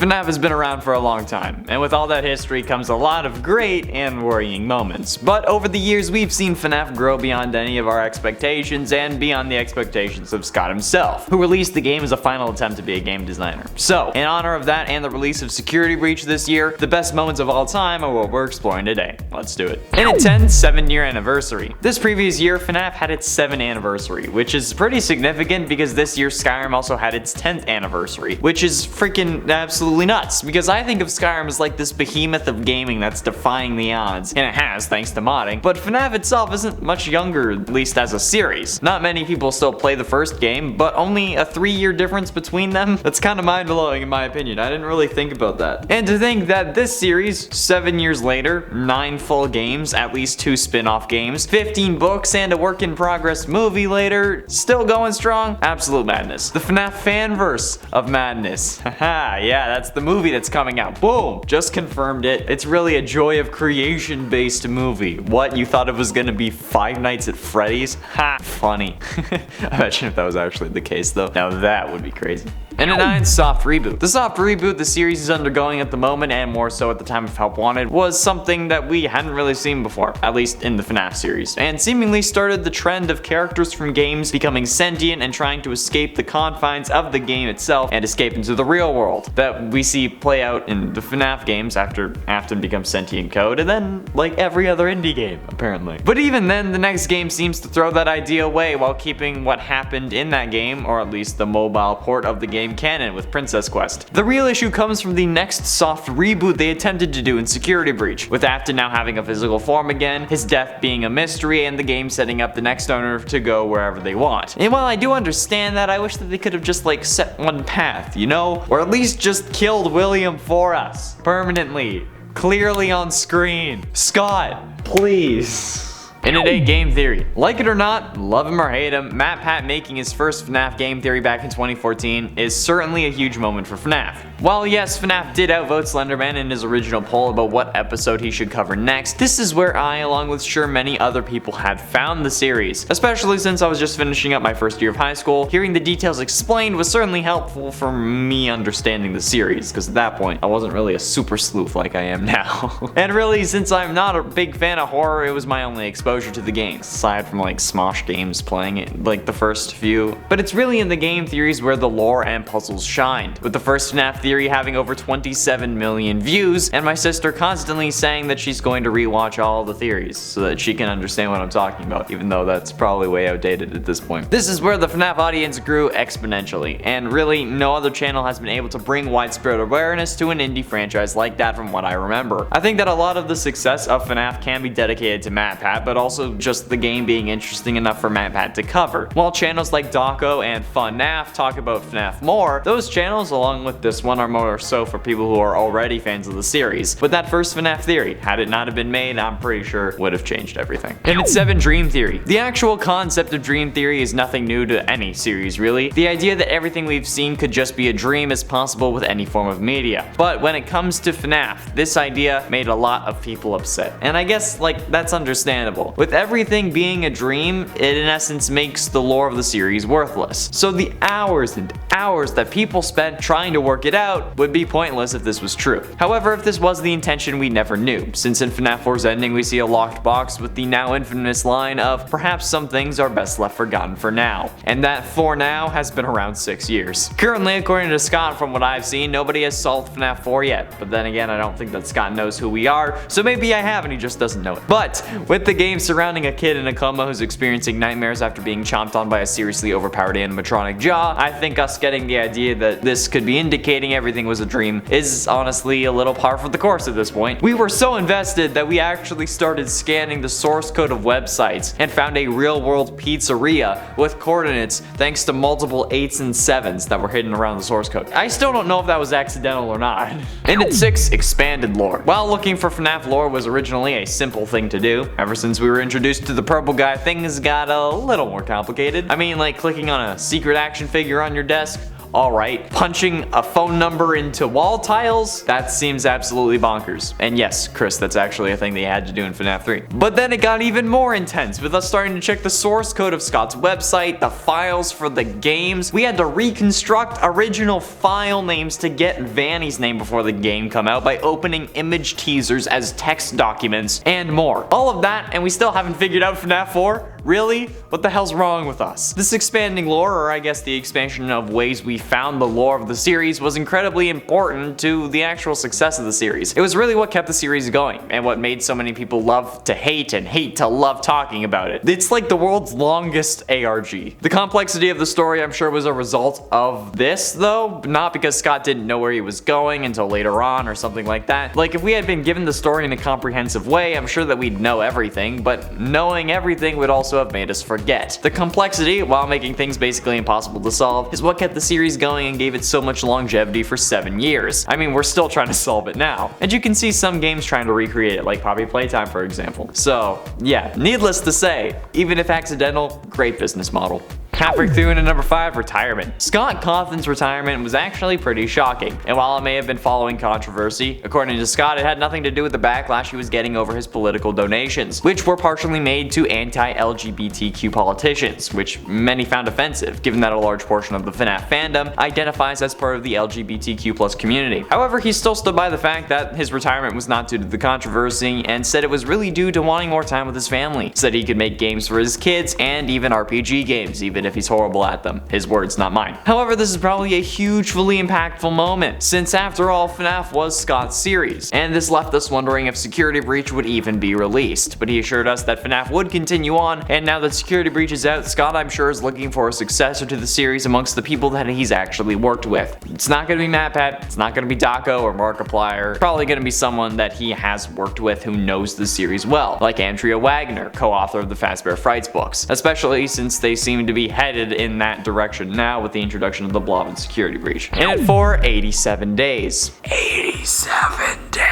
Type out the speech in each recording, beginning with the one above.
FNAF has been around for a long time, and with all that history comes a lot of great and worrying moments. But over the years we've seen FNAF grow beyond any of our expectations and beyond the expectations of Scott himself, who released the game as a final attempt to be a game designer. So, in honor of that and the release of Security Breach this year, the best moments of all time are what we're exploring today. Let's do it. In its 10th 7-year anniversary. This previous year, FNAF had its 7th anniversary, which is pretty significant because this year Skyrim also had its 10th anniversary, which is freaking absolutely nuts, because I think of Skyrim as like this behemoth of gaming that's defying the odds, and it has thanks to modding, but FNAF itself isn't much younger, at least as a series. Not many people still play the first game, but only a 3-year difference between them? That's kind of mind-blowing in my opinion. I didn't really think about that. And to think that this series, 7 years later, 9 full games, at least 2 spin-off games, 15 books, and a work-in-progress movie later, still going strong? Absolute madness. The FNAF fanverse of madness. Haha, yeah, that's the movie that's coming out. Boom! Just confirmed it. It's really a joy of creation based movie. What, you thought it was gonna be Five Nights at Freddy's? Ha! Funny. Imagine if that was actually the case though. Now that would be crazy. And a 9th soft reboot. The soft reboot the series is undergoing at the moment, and more so at the time of Help Wanted, was something that we hadn't really seen before, at least in the FNAF series, and seemingly started the trend of characters from games becoming sentient and trying to escape the confines of the game itself and escape into the real world that we see play out in the FNAF games after Afton becomes sentient code, and then like every other indie game apparently. But even then, the next game seems to throw that idea away while keeping what happened in that game, or at least the mobile port of the game, canon with Princess Quest. The real issue comes from the next soft reboot they attempted to do in Security Breach, with Afton now having a physical form again, his death being a mystery, and the game setting up the next owner to go wherever they want. And while I do understand that, I wish that they could have just like set one path, you know? Or at least just killed William for us. Permanently. Clearly on screen. Scott, please. In a day game theory. Like it or not, love him or hate him, MatPat making his first FNAF game theory back in 2014 is certainly a huge moment for FNAF. While yes, FNAF did outvote Slenderman in his original poll about what episode he should cover next, this is where I, along with sure many other people, had found the series. Especially since I was just finishing up my first year of high school, hearing the details explained was certainly helpful for me understanding the series, because at that point, I wasn't really a super sleuth like I am now. And really, since I'm not a big fan of horror, it was my only exposure to the games, aside from like Smosh games playing it, like the first few. But it's really in the game theories where the lore and puzzles shined, with the first FNAF theory having over 27 million views, and my sister constantly saying that she's going to rewatch all the theories so that she can understand what I'm talking about, even though that's probably way outdated at this point. This is where the FNAF audience grew exponentially, and really no other channel has been able to bring widespread awareness to an indie franchise like that from what I remember. I think that a lot of the success of FNAF can be dedicated to MatPat, but also just the game being interesting enough for MatPat to cover. While channels like Dawko and FNAF talk about FNAF more, those channels, along with this one, are more so for people who are already fans of the series. But that first FNAF theory, had it not have been made, I'm pretty sure would have changed everything. And it's 7 Dream Theory. The actual concept of Dream Theory is nothing new to any series really. The idea that everything we've seen could just be a dream is possible with any form of media. But when it comes to FNAF, this idea made a lot of people upset. And I guess like that's understandable. With everything being a dream, it in essence makes the lore of the series worthless. So the hours and hours that people spent trying to work it out would be pointless if this was true. However, if this was the intention, we never knew, since in FNAF 4's ending we see a locked box with the now infamous line of perhaps some things are best left forgotten for now. And that for now has been around 6 years. Currently, according to Scott, from what I've seen, nobody has solved FNAF 4 yet, but then again I don't think that Scott knows who we are, so maybe I have and he just doesn't know it. But with the game surrounding a kid in a coma who's experiencing nightmares after being chomped on by a seriously overpowered animatronic jaw, I think us getting the idea that this could be indicating everything was a dream is honestly a little par for the course at this point. We were so invested that we actually started scanning the source code of websites and found a real-world pizzeria with coordinates thanks to multiple 8s and 7s that were hidden around the source code. I still don't know if that was accidental or not. And at 6, expanded lore. While looking for FNAF lore was originally a simple thing to do, ever since we were introduced to the purple guy, things got a little more complicated. I mean, like clicking on a secret action figure on your desk, alright. Punching a phone number into wall tiles? That seems absolutely bonkers. And yes, Chris, that's actually a thing they had to do in FNAF 3. But then it got even more intense, with us starting to check the source code of Scott's website, the files for the games. We had to reconstruct original file names to get Vanny's name before the game come out by opening image teasers as text documents and more. All of that, and we still haven't figured out FNAF 4? Really? What the hell's wrong with us? This expanding lore, or I guess the expansion of ways we found the lore of the series, was incredibly important to the actual success of the series. It was really what kept the series going, and what made so many people love to hate and hate to love talking about it. It's like the world's longest ARG. The complexity of the story, I'm sure, was a result of this, though, not because Scott didn't know where he was going until later on or something like that. Like, if we had been given the story in a comprehensive way, I'm sure that we'd know everything, but knowing everything would also have made us forget. The complexity, while making things basically impossible to solve, is what kept the series going and gave it so much longevity for 7 years. I mean, we're still trying to solve it now. And you can see some games trying to recreate it, like Poppy Playtime, for example. So, yeah, needless to say, even if accidental, great business model. Halfway through into number 5, retirement. Scott Cawthon's retirement was actually pretty shocking, and while it may have been following controversy, according to Scott, it had nothing to do with the backlash he was getting over his political donations, which were partially made to anti-LGBTQ politicians, which many found offensive, given that a large portion of the FNAF fandom identifies as part of the LGBTQ+ community. However, he still stood by the fact that his retirement was not due to the controversy, and said it was really due to wanting more time with his family. Said he could make games for his kids, and even RPG games, even if he's horrible at them. His words, not mine. However, this is probably a hugely impactful moment, since after all, FNAF was Scott's series, and this left us wondering if Security Breach would even be released. But he assured us that FNAF would continue on, and now that Security Breach is out, Scott, I'm sure, is looking for a successor to the series amongst the people that he's actually worked with. It's not gonna be MatPat, it's not gonna be Daco or Markiplier, it's probably gonna be someone that he has worked with who knows the series well, like Andrea Wagner, co-author of the Fazbear Frights books, especially since they seem to be headed in that direction now with the introduction of the Blob and Security Breach. In it for 87 days. 87 days!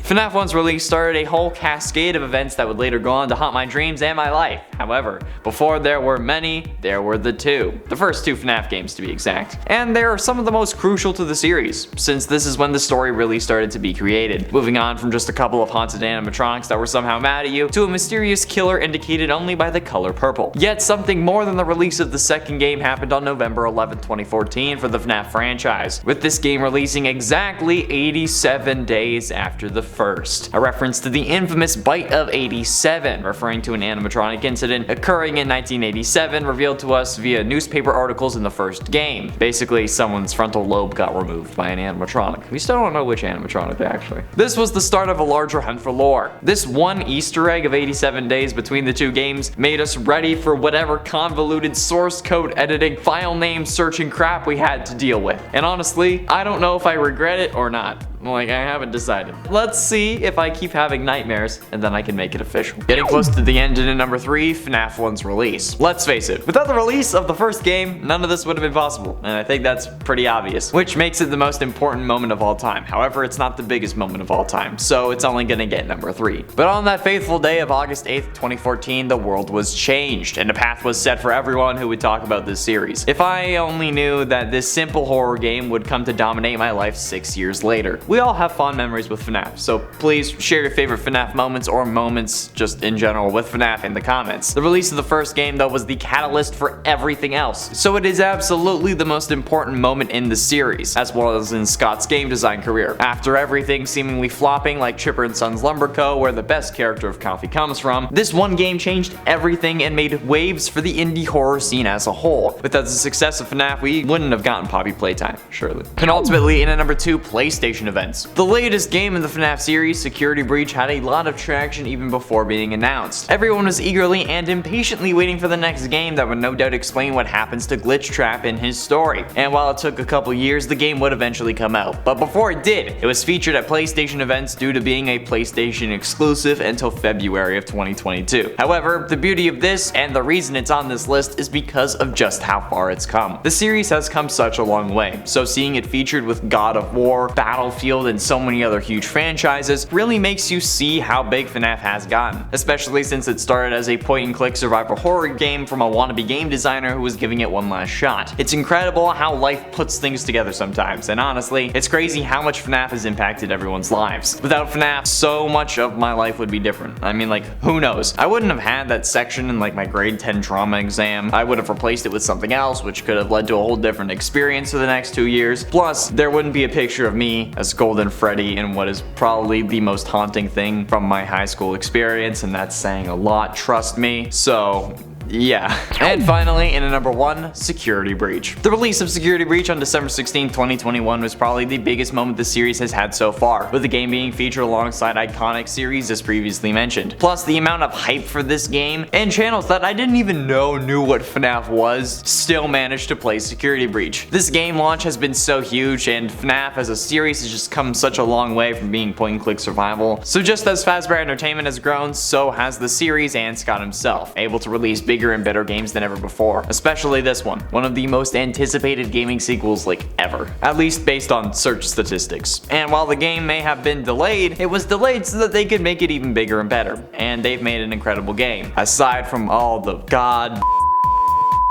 FNAF 1's release started a whole cascade of events that would later go on to haunt my dreams and my life. However, before there were many, there were the two. The first 2 FNAF games, to be exact. And they are some of the most crucial to the series, since this is when the story really started to be created. Moving on from just a couple of haunted animatronics that were somehow mad at you, to a mysterious killer indicated only by the color purple. Yet something more than the release of the second game happened on November 11, 2014 for the FNAF franchise, with this game releasing exactly 87 days after the first. A reference to the infamous Bite of 87, referring to an animatronic incident occurring in 1987 revealed to us via newspaper articles in the first game. Basically, someone's frontal lobe got removed by an animatronic. We still don't know which animatronic actually. This was the start of a larger hunt for lore. This one Easter egg of 87 days between the 2 games made us ready for whatever convoluted source code editing, file name searching crap we had to deal with. And honestly, I don't know if I regret it or not. Like, I haven't decided. Let's see if I keep having nightmares, and then I can make it official. Getting close to the end into number 3, FNAF 1's release. Let's face it, without the release of the first game, none of this would have been possible, and I think that's pretty obvious, which makes it the most important moment of all time. However, it's not the biggest moment of all time, so it's only gonna get number 3. But on that faithful day of August 8th, 2014, the world was changed, and a path was set for everyone who would talk about this series. If I only knew that this simple horror game would come to dominate my life 6 years later. We all have fond memories with FNAF, so please share your favorite FNAF moments or moments just in general with FNAF in the comments. The release of the first game though was the catalyst for everything else, so it is absolutely the most important moment in the series, as well as in Scott's game design career. After everything seemingly flopping like Chipper and Sons Lumber Co., where the best character of Coffee comes from, this one game changed everything and made waves for the indie horror scene as a whole. Without the success of FNAF, we wouldn't have gotten Poppy Playtime, surely. And ultimately, in at number 2, PlayStation events. The latest game in the FNAF series, Security Breach, had a lot of traction even before being announced. Everyone was eagerly and impatiently waiting for the next game that would no doubt explain what happens to Glitch Trap in his story. And while it took a couple years, the game would eventually come out. But before it did, it was featured at PlayStation events due to being a PlayStation exclusive until February of 2022. However, the beauty of this, and the reason it's on this list, is because of just how far it's come. The series has come such a long way, so seeing it featured with God of War, Battlefield, Battlefield and so many other huge franchises really makes you see how big FNAF has gotten, especially since it started as a point-and-click survival horror game from a wannabe game designer who was giving it one last shot. It's incredible how life puts things together sometimes, and honestly, it's crazy how much FNAF has impacted everyone's lives. Without FNAF, so much of my life would be different. I mean, like, who knows? I wouldn't have had that section in like my grade 10 trauma exam. I would have replaced it with something else, which could have led to a whole different experience for the next 2 years. Plus, there wouldn't be a picture of me as Golden Freddy in what is probably the most haunting thing from my high school experience, and that's saying a lot, trust me. So yeah. And finally, in at number 1, Security Breach. The release of Security Breach on December 16, 2021 was probably the biggest moment the series has had so far, with the game being featured alongside iconic series as previously mentioned. Plus, the amount of hype for this game and channels that I didn't even know knew what FNAF was still managed to play Security Breach. This game launch has been so huge, and FNAF as a series has just come such a long way from being point-and-click survival. So just as Fazbear Entertainment has grown, so has the series and Scott himself, able to release bigger and better games than ever before, especially this one of the most anticipated gaming sequels like ever, at least based on search statistics. And while the game may have been delayed, it was delayed so that they could make it even bigger and better, and they've made an incredible game, aside from all the god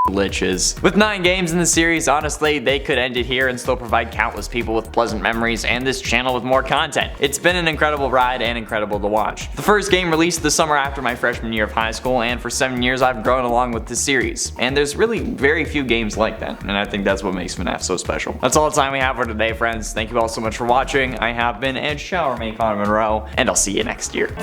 glitches. With 9 games in the series, honestly, they could end it here and still provide countless people with pleasant memories and this channel with more content. It's been an incredible ride and incredible to watch. The first game released the summer after my freshman year of high school, and for 7 years I've grown along with this series. And there's really very few games like that, and I think that's what makes FNAF so special. That's all the time we have for today, friends. Thank you all so much for watching. I have been and shall remain Connor Monroe, and I'll see you next year.